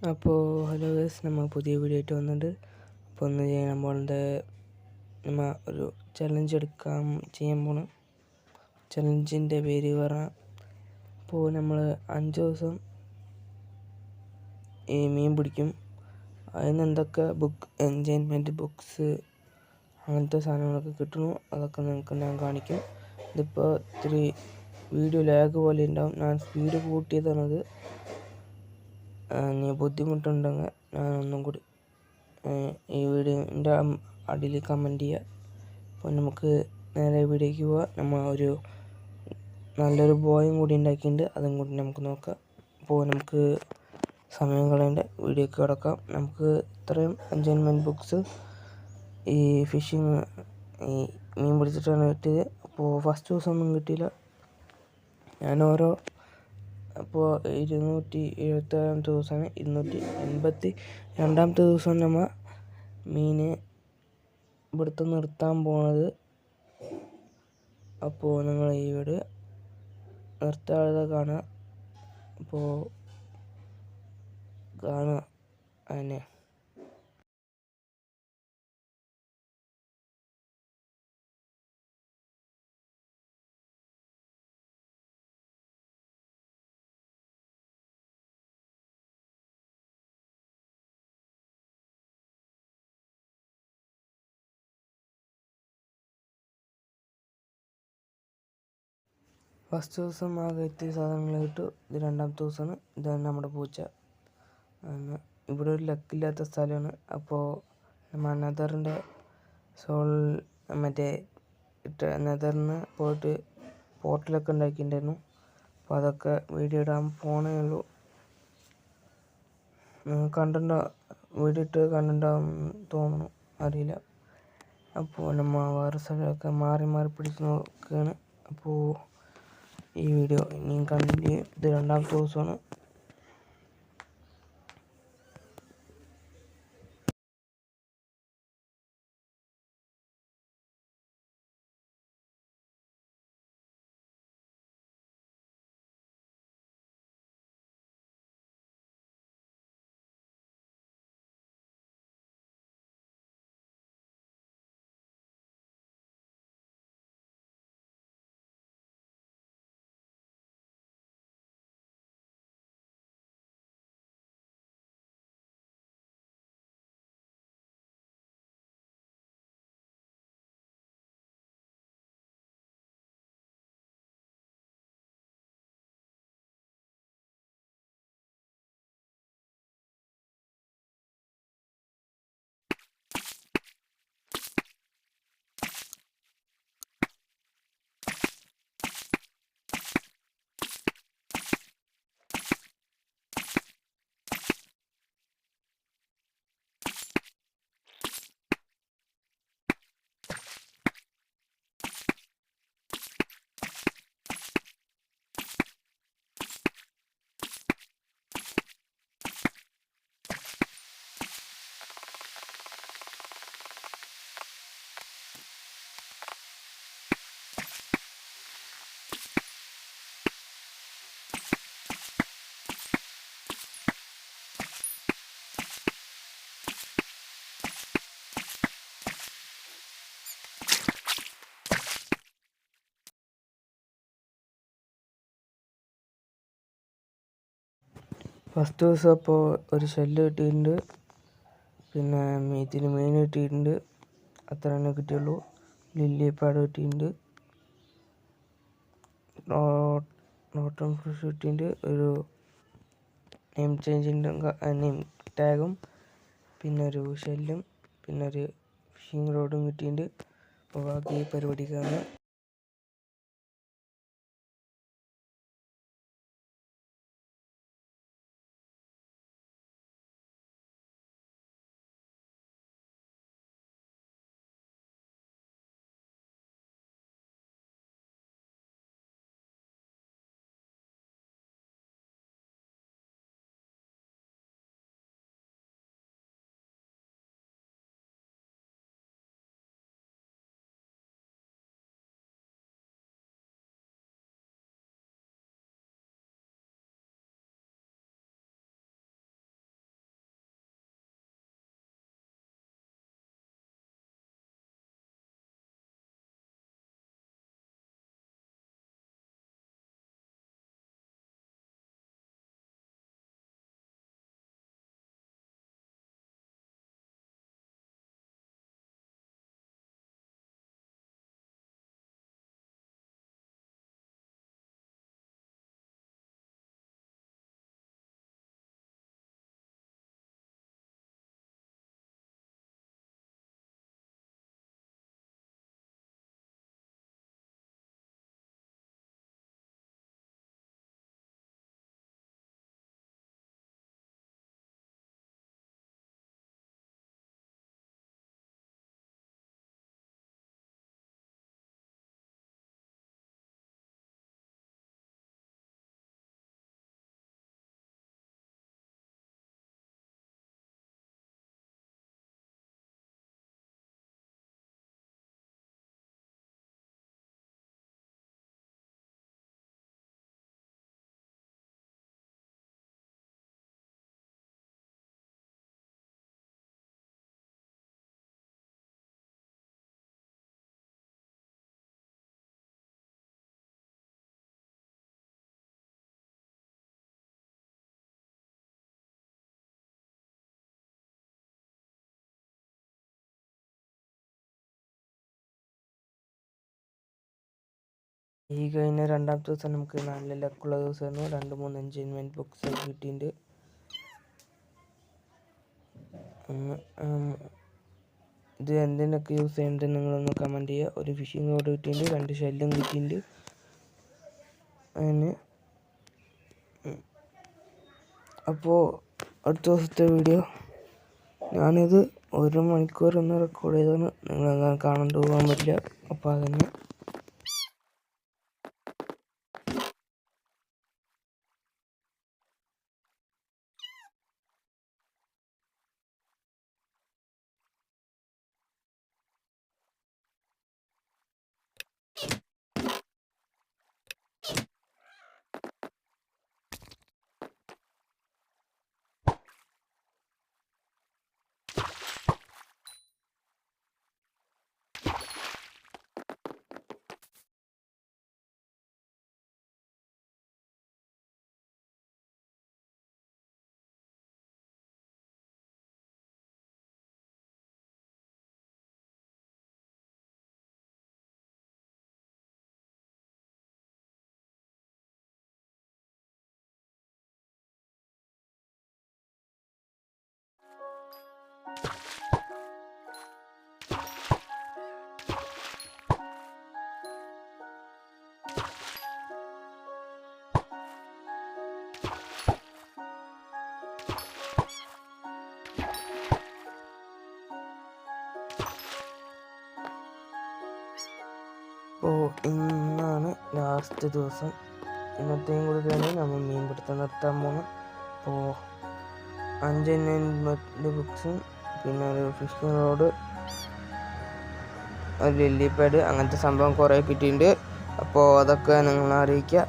അപ്പോൾ hello guys, നമ്മൾ പുതിയ വീഡിയോ ആയിട്ട് വന്നിട്ടുണ്ട്. അപ്പോൾ ഒന്ന് ചെയ്യാൻ പോകുന്നത് നമ്മൾ ഒരു ചലഞ്ച് ചെയ്യാൻ പോണ്. ചലഞ്ചിൻ്റെ പേര് പറഞ്ഞാൽ, അപ്പോൾ നമ്മൾ 5 ദിവസം ഈ മീൻ പിടിക്കും. അതിന് എന്തൊക്കെ എൻജോയ്മെൻറ്റ് ബുക്സ് അങ്ങനത്തെ സാധനങ്ങളൊക്കെ കിട്ടുന്നു, അതൊക്കെ നിങ്ങൾക്ക് ഞാൻ കാണിക്കും. ഇതിപ്പോൾ ഇത്തിരി വീഡിയോ ലാഗ് പോലെ ഉണ്ടാവും, ഞാൻ സ്പീഡ് കൂട്ടിയതാണത്. ഇനി ബുദ്ധിമുട്ടുണ്ടെങ്കിൽ ഞാൻ ഒന്നും കൂടി ഈ വീഡിയോൻ്റെ അടിയിൽ കമൻറ്റ് ചെയ്യുക. അപ്പോൾ നമുക്ക് നേരെ വീഡിയോയ്ക്ക് പോവാം. നമ്മൾ നല്ലൊരു ബോയും കൂടി ഉണ്ടാക്കിയിട്ടുണ്ട്, അതും കൂടി നമുക്ക് നോക്കാം. അപ്പോൾ നമുക്ക് സമയം കളയേണ്ട, വീഡിയോയ്ക്ക് കിടക്കാം. നമുക്ക് ഇത്രയും എൻജോയ്മെൻറ്റ് ബുക്സ് ഈ ഫിഷിങ് ഈ മീൻ പിടിച്ചിട്ടാണ് കിട്ടിയത്. അപ്പോൾ ഫസ്റ്റ് ദിവസം ഒന്നും കിട്ടിയില്ല. അപ്പോൾ 276 ദിവസമാണ്. 282 ദിവസം നമ്മൾ മീൻ ഇവിടുത്തെ നിർത്താൻ പോണത്. അപ്പോൾ നിങ്ങൾ ഈ വീഡിയോ നിർത്താതെ കാണുക. അപ്പോൾ കാണുക അതിനെ. ഫസ്റ്റ് ദിവസം ആകെ ഇത്തിരി സാധനങ്ങൾ കിട്ടും. ഇത് രണ്ടാമത്തെ ദിവസമാണ്. ഇതാണ് നമ്മുടെ പൂച്ച. ഇവിടെ ഒരു ലക്കില്ലാത്ത സ്ഥലമാണ്. അപ്പോൾ നെതറിൻ്റെ നെതറിന് പോയിട്ട് പോർട്ടലൊക്കെ ഉണ്ടാക്കിയിട്ടുണ്ടായിരുന്നു. അപ്പോൾ അതൊക്കെ വീഡിയോ ഇടാൻ പോണേ ഉള്ളൂ. വീഡിയോ ഇട്ട് കണ്ടിട്ടുണ്ടാവും തോന്നുന്നു, അറിയില്ല. അപ്പോൾ നമ്മൾ വേറെ സ്ഥലമൊക്കെ മാറി പിടിച്ച് നോക്കുകയാണ്. അപ്പോൾ ഈ വീഡിയോ ഇനിയും കണ്ടിന്യൂ. ഇത് രണ്ടാമത്തെ ദിവസമാണ്. ഫസ്റ്റ് ദിവസം അപ്പോൾ ഒരു ഷെല്ല് കിട്ടിയിട്ടുണ്ട്, പിന്നെ ഇതിന് മീൻ കിട്ടിയിട്ടുണ്ട്. അത്ര തന്നെ കിട്ടിയുള്ളൂ. ലില്ലി പാഡ് കിട്ടിയിട്ടുണ്ട്, നോട്ടൺ ഫിഷ് കിട്ടിയിട്ടുണ്ട്, ഒരു നെയിം ടാഗും, പിന്നെ ഒരു ഷെല്ലും, പിന്നെ ഒരു ഫിഷിംഗ് റോഡും കിട്ടിയിട്ടുണ്ട്. അപ്പോൾ ബാക്കി പരിപാടിക്കാണ്. ഈ കഴിഞ്ഞ രണ്ടാമത്തെ ദിവസം നമുക്ക് നല്ല ലക്കുള്ള ദിവസമായിരുന്നു. 2-3 എൻജോയ്മെൻറ്റ് ബുക്സ് കിട്ടിയിട്ടുണ്ട്. ഇത് എന്തിനൊക്കെ യൂസ് ചെയ്യുന്നത് നിങ്ങളൊന്ന് കമൻറ്റ് ചെയ്യുക. ഒരു ഫിഷിംഗ് റോഡ് കിട്ടിയിട്ടുണ്ട്, 2 ഷെല്ലും കിട്ടിയിട്ടുണ്ട്. അതിന് അപ്പോൾ അടുത്ത ദിവസത്തെ വീഡിയോ ഞാനിത് 1 മണിക്കൂർ ഒന്ന് റെക്കോർഡ് ചെയ്താണ്. നിങ്ങൾ കാണാണ്ട് പോകാൻ പറ്റില്ല. അപ്പോൾ അതന്നെ അപ്പോൾ ഇന്നാണ് ലാസ്റ്റ് ദിവസം. ഇന്നത്തെയും കൂടി കഴിഞ്ഞ് നമ്മൾ മീൻ പിടുത്തം നിർത്താൻ പോകുന്നു. അപ്പോൾ 5 എൻജോയ്മെൻറ്റ് ബുക്സും പിന്നെ ഒരു ഫിഷിംഗ് റോഡ്, ഒരു ലില്ലി പാഡ്, അങ്ങനത്തെ സംഭവം കുറേ കിട്ടിയിട്ടുണ്ട്. അപ്പോൾ അതൊക്കെ നിങ്ങളെ അറിയിക്കുക.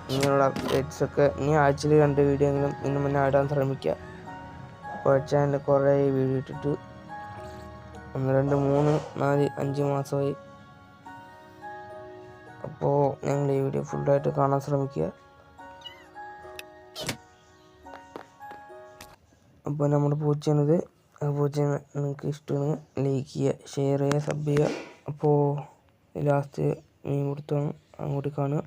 ഇങ്ങനെയുള്ള അപ്ഡേറ്റ്സൊക്കെ ഇനി ആഴ്ചയിൽ 2 വീഡിയോ എങ്കിലും ഇന്ന് മുന്നേ ഇടാൻ ശ്രമിക്കുക. അപ്പോൾ ചാനൽ കുറേ വീഡിയോ ഇട്ടിട്ട് 1, 2, 3, 4, 5 മാസമായി. അപ്പോൾ ഞങ്ങൾ ഈ വീഡിയോ ഫുള്ളായിട്ട് കാണാൻ ശ്രമിക്കുക. അപ്പോൾ നമ്മൾ പൂച്ചയാണിത്. ആ പൂച്ച നിങ്ങൾക്ക് ഇഷ്ടമാണ് ലൈക്ക് ചെയ്യുക, ഷെയർ ചെയ്യുക, സബ് ചെയ്യുക. അപ്പോൾ ലാസ്റ്റ് മീൻ കൊടുത്താണ്, അങ്ങോട്ട് കാണുക.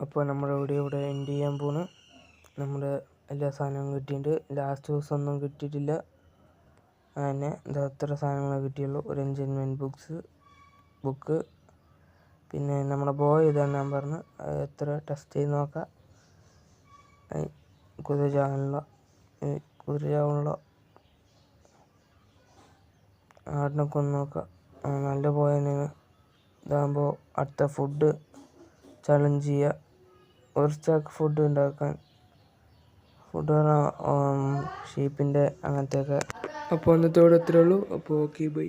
അപ്പോൾ നമ്മുടെ വീഡിയോ ഇവിടെ എൻഡ് ചെയ്യാൻ പോണ്. നമ്മുടെ എല്ലാ സാധനവും കിട്ടിയിട്ടുണ്ട്. ലാസ്റ്റ് ദിവസം ഒന്നും കിട്ടിയിട്ടില്ല. അങ്ങനെ ഇത് അത്ര സാധനങ്ങളെ കിട്ടിയുള്ളൂ. ഒരു എൻജോയ്മെൻറ്റ് ബുക്ക്, പിന്നെ നമ്മുടെ ബോയ് ഇതാണ് ഞാൻ പറഞ്ഞു. എത്ര ടെസ്റ്റ് ചെയ്ത് നോക്കാം. കുതിരയാവുള്ള ആടിനൊക്കെ ഒന്ന് നോക്കാം. നല്ല ബോയ് തന്നെയാണ്. ഇതാകുമ്പോൾ അടുത്ത ഫുഡ് ചലഞ്ച് ചെയ്യുക. ഒരു സ്റ്റാക്ക് ഫുഡ് ഉണ്ടാക്കാൻ, ഫുഡ് പറഞ്ഞാൽ ഷീപ്പിൻ്റെ അങ്ങനത്തെയൊക്കെ. അപ്പോൾ അന്നത്തെ ഇവിടെ ഇത്രയേ ഉള്ളൂ. അപ്പോൾ ഓക്കെ, ബൈ.